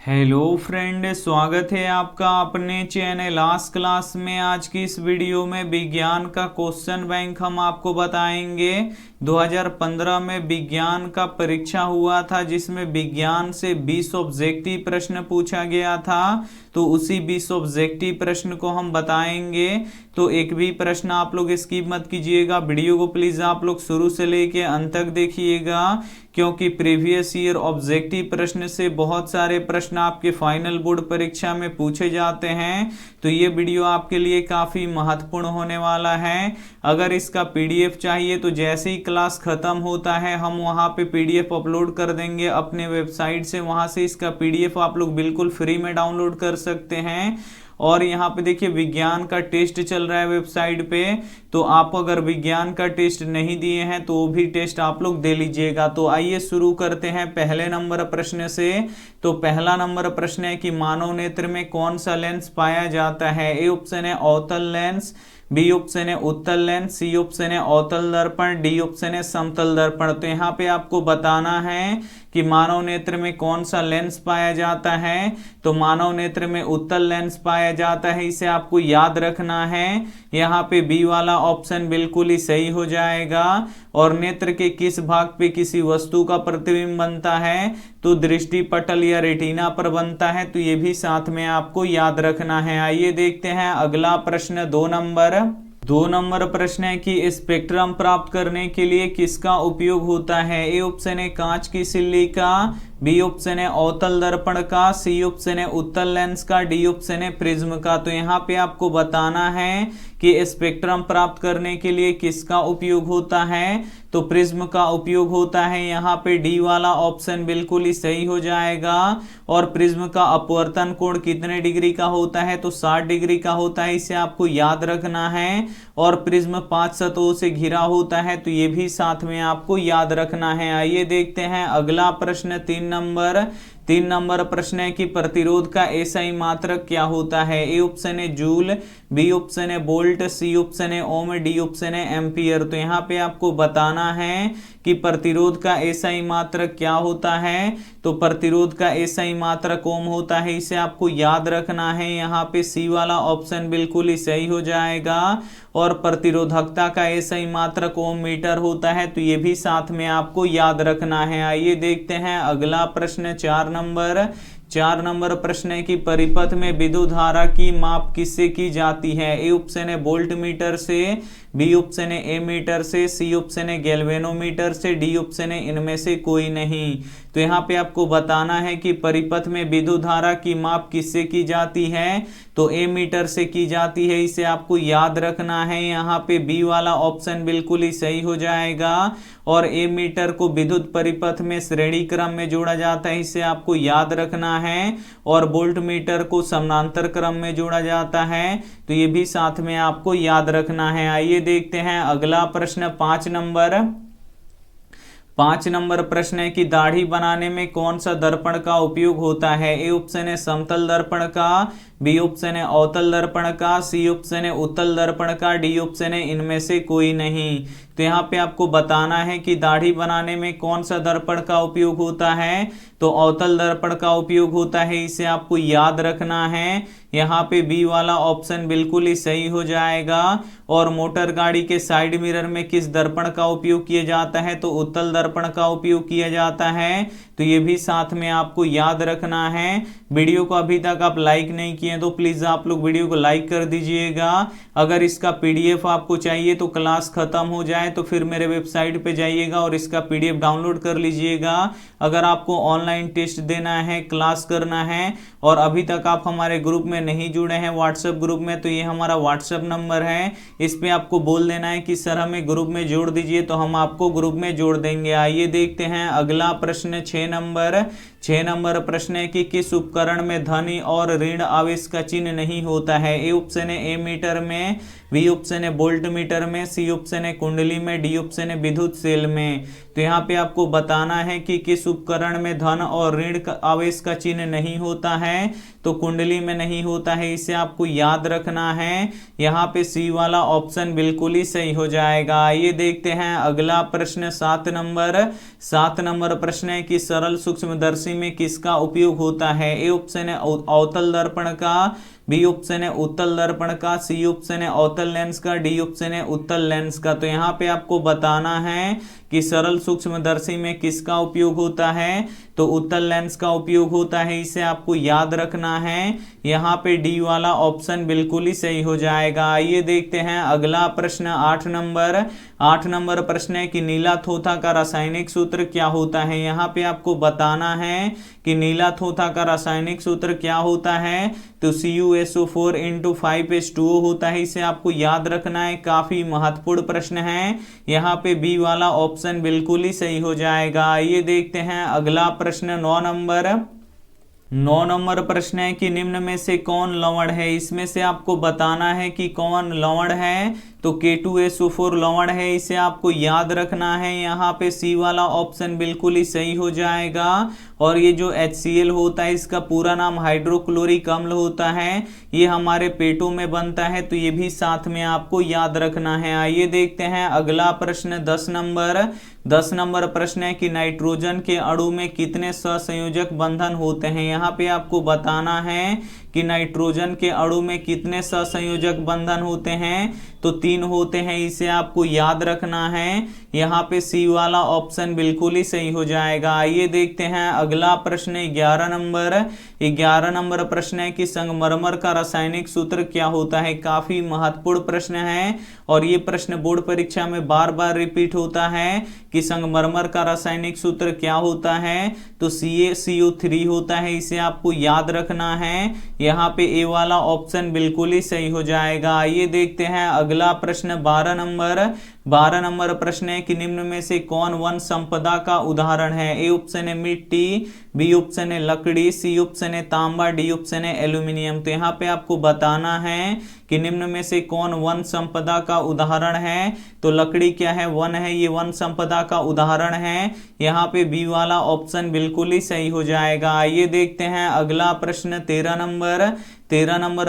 Hello friend, स्वागत है आपका अपने चैनल आज क्लास में। आज की इस वीडियो में विज्ञान का क्वेश्चन बैंक हम आपको बताएंगे। 2015 में विज्ञान का परीक्षा हुआ था जिसमें विज्ञान से 20 ऑब्जेक्टिव प्रश्न पूछा गया था। तो उसी 20 ऑब्जेक्टिव प्रश्न को हम बताएंगे। तो एक भी प्रश्न आप लोग स्किप मत कीजिएगा, वीडियो को प्लीज आप लोग शुरू से लेके अंत तक देखिएगा, क्योंकि प्रीवियस ईयर ऑब्जेक्टिव प्रश्न से बहुत सारे प्रश्न आपके फाइनल बोर्ड परीक्षा में पूछे जाते हैं। तो ये वीडियो आपके लिए काफी महत्वपूर्ण होने वाला है। अगर इसका पीडीएफ चाहिए तो जैसे ही क्लास खत्म होता है हम वहां पे पीडीएफ अपलोड कर देंगे अपने वेबसाइट से। वहां से इसका पीडीएफ आप लोग बिल्कुल फ्री में डाउनलोड कर सकते हैं। और यहाँ पे देखिए विज्ञान का टेस्ट चल रहा है वेबसाइट पे। तो आप अगर विज्ञान का टेस्ट नहीं दिए हैं तो वो भी टेस्ट आप लोग दे लीजिएगा। तो आइए शुरू करते हैं पहले नंबर प्रश्न से। तो पहला नंबर प्रश्न है कि मानव नेत्र में कौन सा लेंस पाया जाता है। ए ऑप्शन है अवतल लेंस, बी ऑप्शन है उत्तल लेंस, सी ऑप्शन है अवतल दर्पण, डी ऑप्शन है समतल दर्पण। तो यहाँ पे आपको बताना है कि मानव नेत्र में कौन सा लेंस पाया जाता है। तो मानव नेत्र में उत्तल लेंस पाया जाता है, इसे आपको याद रखना है। यहाँ पे बी वाला ऑप्शन बिल्कुल ही सही हो जाएगा। और नेत्र के किस भाग पे किसी वस्तु का प्रतिबिंब बनता है, तो दृष्टि पटल या रेटिना पर बनता है। तो ये भी साथ में आपको याद रखना है। आइए देखते हैं अगला प्रश्न, 2 नंबर प्रश्न है कि स्पेक्ट्रम प्राप्त करने के लिए किसका उपयोग होता है। ए ऑप्शन है कांच की सिल्ली का, बी ऑप्शन है अवतल दर्पण का, सी ऑप्शन है उत्तल लेंस का, डी ऑप्शन है प्रिज्म का। तो यहाँ पे आपको बताना है कि स्पेक्ट्रम प्राप्त करने के लिए किसका उपयोग होता है। तो प्रिज्म का उपयोग होता है। यहाँ पे डी वाला ऑप्शन बिल्कुल ही सही हो जाएगा। और प्रिज्म का अपवर्तन कोण कितने डिग्री का होता है, तो 60 डिग्री का होता है, इसे आपको याद रखना है। और प्रिज्म 5 सतहों से घिरा होता है, तो ये भी साथ में आपको याद रखना है। आइए देखते हैं अगला प्रश्न, 3 नंबर प्रश्न है कि प्रतिरोध का एसआई मात्रक क्या होता है। ए ऑप्शन है जूल, बी ऑप्शन है वोल्ट, सी ऑप्शन है ओम, डी ऑप्शन है एम्पियर। तो यहाँ पे आपको बताना है कि प्रतिरोध का एसआई मात्रक क्या होता है। तो प्रतिरोध का एसआई मात्रक ओम होता है, इसे आपको याद रखना है। यहाँ पे सी वाला ऑप्शन बिल्कुल ही सही हो जाएगा। और प्रतिरोधकता का एसआई मात्रक ओम मीटर होता है, तो ये भी साथ में आपको याद रखना है। आइए देखते हैं अगला प्रश्न, 4 नंबर प्रश्न है कि परिपथ में विद्युत धारा की माप किससे की जाती है। ए ऑप्शन है वोल्ट मीटर से, बी ऑप्शन है एमीटर से, सी ऑप्शन है गैल्वेनोमीटर से, डी ऑप्शन है इनमें से कोई नहीं। तो यहाँ पे आपको बताना है कि परिपथ में विद्युत धारा की माप किससे की जाती है। तो एमीटर से की जाती है, इसे आपको याद रखना है। यहाँ पे बी वाला ऑप्शन बिल्कुल ही सही हो जाएगा। और एमीटर को विद्युत परिपथ में श्रेणी क्रम में जोड़ा जाता है, इसे आपको याद रखना है। और वोल्ट मीटर को समानांतर क्रम में जोड़ा जाता है, तो ये भी साथ में आपको याद रखना है। आइए देखते हैं अगला प्रश्न, 5 नंबर प्रश्न है कि दाढ़ी बनाने में कौन सा दर्पण का उपयोग होता है। ए ऑप्शन है समतल दर्पण का, बी ऑप्शन है अवतल दर्पण का, सी ऑप्शन है उत्तल दर्पण का, डी ऑप्शन है इनमें से कोई नहीं। तो यहाँ पे आपको बताना है कि दाढ़ी बनाने में कौन सा दर्पण का उपयोग होता है। तो अवतल दर्पण का उपयोग होता है, इसे आपको याद रखना है। यहाँ पे बी वाला ऑप्शन बिल्कुल ही सही हो जाएगा। और मोटर गाड़ी के साइड मिरर में किस दर्पण का उपयोग किया जाता है, तो उत्तल दर्पण का उपयोग किया जाता है। तो ये भी साथ में आपको याद रखना है। वीडियो को अभी तक आप लाइक नहीं किए तो प्लीज आप लोग वीडियो को लाइक कर दीजिएगा। अगर इसका पीडीएफ आपको चाहिए तो क्लास खत्म हो जाए तो फिर मेरे वेबसाइट पे जाइएगा और इसका पीडीएफ डाउनलोड कर लीजिएगा। अगर आपको ऑनलाइन टेस्ट देना है, क्लास करना है और अभी तक आप हमारे ग्रुप में नहीं जुड़े हैं व्हाट्सएप ग्रुप में, तो ये हमारा व्हाट्सएप नंबर है, इस पे आपको बोल देना है कि सर हमें ग्रुप में जोड़ दीजिए, तो हम आपको ग्रुप में जोड़ देंगे। आइए देखते हैं अगला प्रश्न, 6 नंबर प्रश्न है कि किस उपकरण में धन और ऋण आवेश का चिन्ह नहीं होता है। ए ऑप्शन है एमीटर में, बी ऑप्शन है वोल्ट मीटर में, सी ऑप्शन है कुंडली में, डी ऑप्शन है विद्युत सेल में। तो यहाँ पे आपको बताना है कि किस उपकरण में धन और ऋण का आवेश का चिन्ह नहीं होता है। तो कुंडली में नहीं होता है, इसे आपको याद रखना है। यहाँ पे सी वाला ऑप्शन बिल्कुल ही सही हो जाएगा। ये देखते हैं अगला प्रश्न 7 नंबर प्रश्न है कि सरल सूक्ष्मदर्शी में किसका उपयोग होता है। ए ऑप्शन है अवतल दर्पण का, बी ऑप्शन है उत्तल दर्पण का, सी ऑप्शन है अवतल लेंस का, डी ऑप्शन है उत्तल लेंस का। तो यहाँ पे आपको बताना है कि सरल सूक्ष्मदर्शी में किसका उपयोग होता है। तो उत्तल लेंस का उपयोग होता है, इसे आपको याद रखना है। यहाँ पे डी वाला ऑप्शन बिल्कुल ही सही हो जाएगा। ये देखते हैं अगला प्रश्न 8 नंबर प्रश्न है कि नीला थोथा का रासायनिक सूत्र क्या होता है। यहाँ पे आपको बताना है कि नीला थोथा का रासायनिक सूत्र क्या होता है। तो CuSO4 × 5H2O होता है, इसे आपको याद रखना है। काफी महत्वपूर्ण प्रश्न है। यहाँ पे बी वाला ऑप्शन बिल्कुल ही सही हो जाएगा। ये देखते हैं अगला प्रश्न 9 नंबर प्रश्न है कि निम्न में से कौन लवण है। इसमें से आपको बताना है कि कौन लवण है। तो K2SO4 लवण है, इसे आपको याद रखना है। यहाँ पे सी वाला ऑप्शन बिल्कुल ही सही हो जाएगा। और ये जो HCl होता है, इसका पूरा नाम हाइड्रोक्लोरिक अम्ल होता है। ये हमारे पेटों में बनता है, तो ये भी साथ में आपको याद रखना है। आइए देखते हैं अगला प्रश्न 10 नंबर प्रश्न है कि नाइट्रोजन के अणु में कितने सहसंयोजक बंधन होते हैं। यहाँ पे आपको बताना है कि नाइट्रोजन के अणु में कितने सहसंयोजक बंधन होते हैं। तो 3 होते हैं, इसे आपको याद रखना है। यहाँ पे सी वाला ऑप्शन बिल्कुल ही सही हो जाएगा। आइए देखते हैं अगला प्रश्न 11 नंबर प्रश्न है कि संगमरमर का रासायनिक सूत्र क्या होता है। काफी महत्वपूर्ण प्रश्न है और ये प्रश्न बोर्ड परीक्षा में बार बार रिपीट होता है कि संगमरमर का रासायनिक सूत्र क्या होता है। तो CaCO3 होता है, इसे आपको याद रखना है। यहाँ पे ए वाला ऑप्शन बिल्कुल ही सही हो जाएगा। ये देखते हैं अगला प्रश्न 12 नंबर प्रश्न है कि निम्न में से कौन वन संपदा का उदाहरण है। ए ऑप्शन है मिट्टी, बी ऑप्शन है लकड़ी, सी ऑप्शन है तांबा, डी ऑप्शन है एल्यूमिनियम। तो यहाँ पे आपको बताना है कि निम्न में से कौन वन संपदा का उदाहरण है। तो लकड़ी क्या है, वन है, ये वन संपदा का उदाहरण है। यहाँ पे बी वाला ऑप्शन बिल्कुल ही सही हो जाएगा। आइए देखते हैं अगला प्रश्न 13 नंबर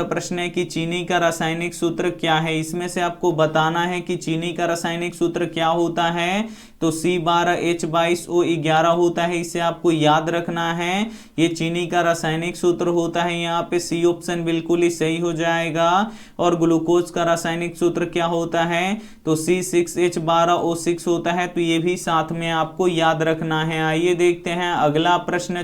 प्रश्न है कि चीनी का रासायनिक सूत्र क्या है। इसमें से आपको बताना है कि चीनी का रासायनिक सूत्र क्या होता है। तो C12H22O11 होता है, इसे आपको याद रखना है। ये चीनी का रासायनिक सूत्र होता है। यहाँ पे सी ऑप्शन बिल्कुल ही सही हो जाएगा। और ग्लूकोज का रासायनिक सूत्र क्या होता है। तो C6H12O6 होता है, तो ये भी साथ में आपको याद रखना है। आइए देखते हैं अगला प्रश्न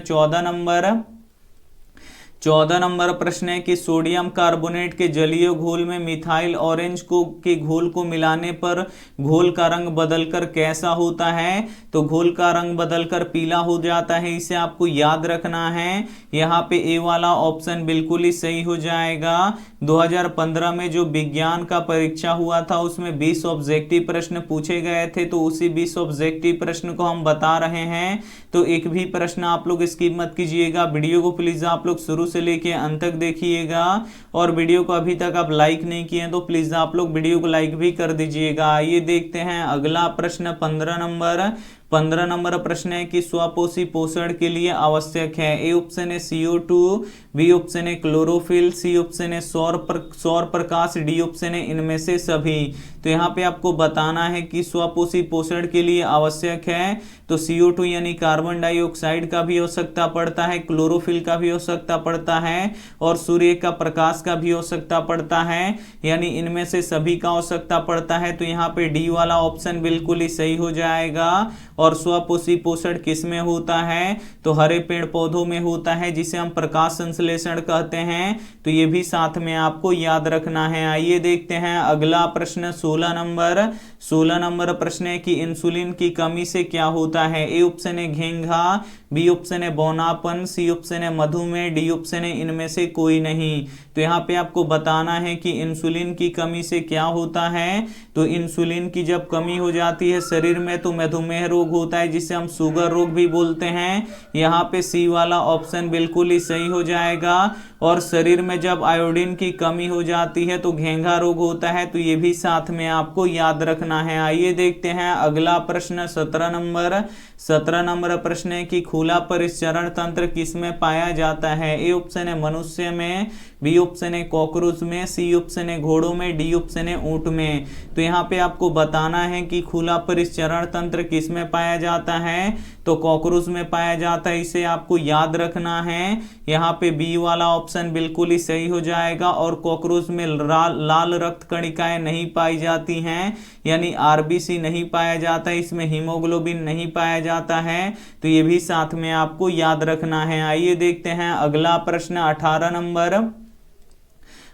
14 नंबर प्रश्न है कि सोडियम कार्बोनेट के जलीय घोल में मिथाइल ऑरेंज के घोल को मिलाने पर घोल का रंग बदलकर कैसा होता है। तो घोल का रंग बदलकर पीला हो जाता है, इसे आपको याद रखना है। यहाँ पे ए वाला ऑप्शन बिल्कुल ही सही हो जाएगा। 2015 में जो विज्ञान का परीक्षा हुआ था उसमें 20 ऑब्जेक्टिव प्रश्न पूछे गए थे, तो उसी 20 ऑब्जेक्टिव प्रश्न को हम बता रहे हैं। तो एक भी प्रश्न आप लोग स्किप मत कीजिएगा। वीडियो को प्लीज आप लोग शुरू से लेके अंत तक देखिएगा। और वीडियो को अभी तक आप लाइक नहीं किए हैं तो प्लीज आप लोग वीडियो को लाइक भी कर दीजिएगा। आइए देखते हैं अगला प्रश्न 15 नंबर प्रश्न है कि स्वपोषी पोषण के लिए आवश्यक है। ए ऑप्शन है CO2, बी ऑप्शन है क्लोरोफिल, सी ऑप्शन है सौर प्रकाश, डी ऑप्शन है इनमें से सभी। तो यहाँ पे आपको बताना है कि स्वपोषी पोषण के लिए आवश्यक है। तो CO2 यानी कार्बन डाइऑक्साइड का भी आवश्यकता पड़ता है, क्लोरोफिल का भी आवश्यकता पड़ता है और सूर्य का प्रकाश का भी आवश्यकता पड़ता है, यानी इनमें से सभी का आवश्यकता पड़ता है। तो यहाँ पे डी वाला ऑप्शन बिल्कुल ही सही हो जाएगा। और स्वपोषी पोषण किसमें होता है। तो हरे पेड़ पौधों में होता है, जिसे हम प्रकाश संश्लेषण कहते हैं। तो ये भी साथ में आपको याद रखना है। आइए देखते हैं अगला प्रश्न 16 नंबर प्रश्न है कि इंसुलिन की कमी से क्या होता है। ए ऑप्शन है घेंघा, बी ऑप्शन है बौनापन, सी ऑप्शन है मधुमेह, डी ऑप्शन है इनमें से कोई नहीं। तो यहाँ पे आपको बताना है कि इंसुलिन की कमी से क्या होता है। तो इंसुलिन की जब कमी हो जाती है शरीर में तो मधुमेह रोग होता है, जिसे हम शुगर रोग भी बोलते हैं। यहाँ पे सी वाला ऑप्शन बिल्कुल ही सही हो जाएगा। और शरीर में जब आयोडीन की कमी हो जाती है तो घेंघा रोग होता है, तो ये भी साथ में आपको याद रखना है। आइए देखते हैं अगला प्रश्न 17 नंबर। 17 नंबर प्रश्न है कि खुला परिसरण तंत्र किसमें पाया जाता है। ए ऑप्शन है मनुष्य में, बी ऑप्शन है कॉकरोच में, सी ऑप्शन है घोड़ों में, डी ऑप्शन है ऊंट में। तो यहाँ पे आपको बताना है कि खुला परिसरण तंत्र किसमें पाया जाता है। तो कॉकरोच में पाया जाता है, इसे आपको याद रखना है। यहाँ पे बी वाला ऑप्शन बिल्कुल ही सही हो जाएगा। और कॉकरोच में लाल रक्त कणिकाएं नहीं पाई जाती हैं, यानी आरबीसी नहीं पाया जाता है, इसमें हीमोग्लोबिन नहीं पाया जाता है। तो ये भी साथ में आपको याद रखना है। आइए देखते हैं अगला प्रश्न 18 नंबर।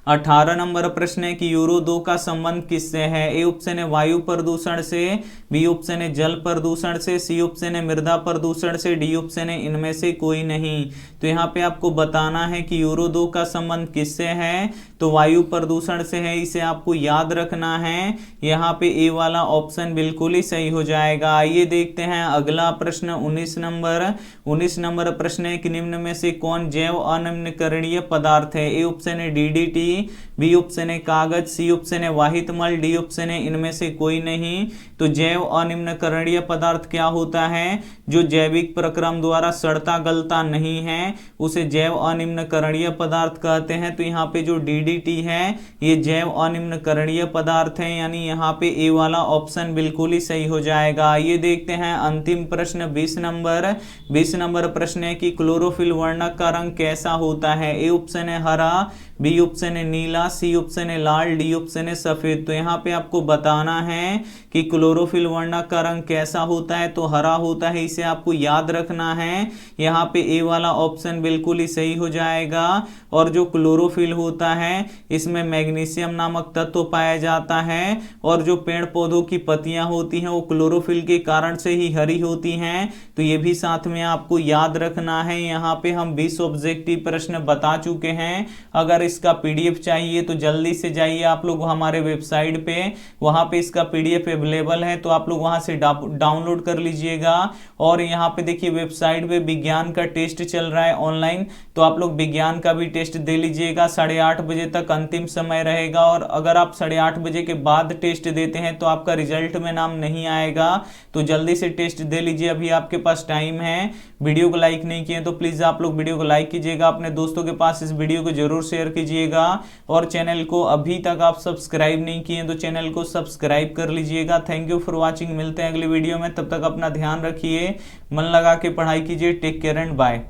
18 नंबर प्रश्न है कि यूरो 2 का संबंध किससे है। ए ऑप्शन है वायु प्रदूषण से, बी ऑप्शन है जल प्रदूषण से, सी ऑप्शन है मृदा प्रदूषण से, डी ऑप्शन है इनमें से कोई नहीं। तो यहाँ पे आपको बताना है कि यूरो 2 का संबंध किससे है। तो वायु प्रदूषण से है, इसे आपको याद रखना है। यहाँ पे ए वाला ऑप्शन बिल्कुल ही सही हो जाएगा। आइए देखते हैं अगला प्रश्न 19 नंबर। 19 नंबर प्रश्न है कि निम्न में से कौन जैव अनवीकरणीय पदार्थ है। ए ऑप्शन है डीडीटी, बी ऑप्शन है कागज, सी ऑप्शन है वाहित मल, डी ऑप्शन है इनमें से कोई नहीं। तो जैव अनिम्नकरणीय पदार्थ क्या होता है, जो जैविक प्रक्रम द्वारा सड़ता गलता नहीं है, उसे जैव अनिम्नकरणीय पदार्थ कहते हैं। तो यहाँ पे जो डीडीटी है ये जैव अनिम्नकरणीय पदार्थ है, यानी यहाँ पे ए वाला ऑप्शन बिल्कुल ही सही हो जाएगा। ये देखते हैं अंतिम प्रश्न 20 नंबर। 20 नंबर प्रश्न है कि क्लोरोफिल वर्णक का रंग कैसा होता है। ए ऑप्शन है हरा, बी ऑप्शन है नीला, सी ऑप्शन है लाल, डी ऑप्शन है सफेद। तो यहाँ पे आपको बताना है कि क्लोरोफिल वर्णक का रंग कैसा होता है। तो हरा होता है, इसे आपको याद रखना है। यहाँ पे ए वाला ऑप्शन बिल्कुल ही सही हो जाएगा। और जो क्लोरोफिल होता है इसमें मैग्नीशियम नामक तत्व पाया जाता है। और जो पेड़ पौधों की पत्तियां होती हैं वो क्लोरोफिल के कारण से ही हरी होती हैं। तो ये भी साथ में आपको याद रखना है। यहाँ पे हम 20 ऑब्जेक्टिव प्रश्न बता चुके हैं। अगर इसका पीडीएफ चाहिए तो जल्दी से जाइए आप लोग हमारे वेबसाइट पे, वहां पे इसका पीडीएफ अवेलेबल है, तो आप लोग वहां से डाउनलोड कर लीजिएगा। और यहाँ पे देखिए वेबसाइट पे विज्ञान का टेस्ट चल रहा है ऑनलाइन, तो आप लोग विज्ञान का भी टेस्ट दे लीजिएगा। 8:30 बजे तक अंतिम समय रहेगा। और अगर आप 8:30 बजे के बाद टेस्ट देते हैं तो आपका रिजल्ट में नाम नहीं आएगा। तो जल्दी से टेस्ट दे लीजिए, अभी आपके पास टाइम है। वीडियो को लाइक नहीं किए तो प्लीज आप लोग वीडियो को लाइक कीजिएगा, अपने दोस्तों के पास इस वीडियो को जरूर शेयर कीजिएगा। और चैनल को अभी तक आप सब्सक्राइब नहीं किए तो चैनल को सब्सक्राइब कर लीजिएगा। Thank you for watching. मिलते हैं अगली वीडियो में, तब तक अपना ध्यान रखिए, मन लगा के पढ़ाई कीजिए। Take care and bye.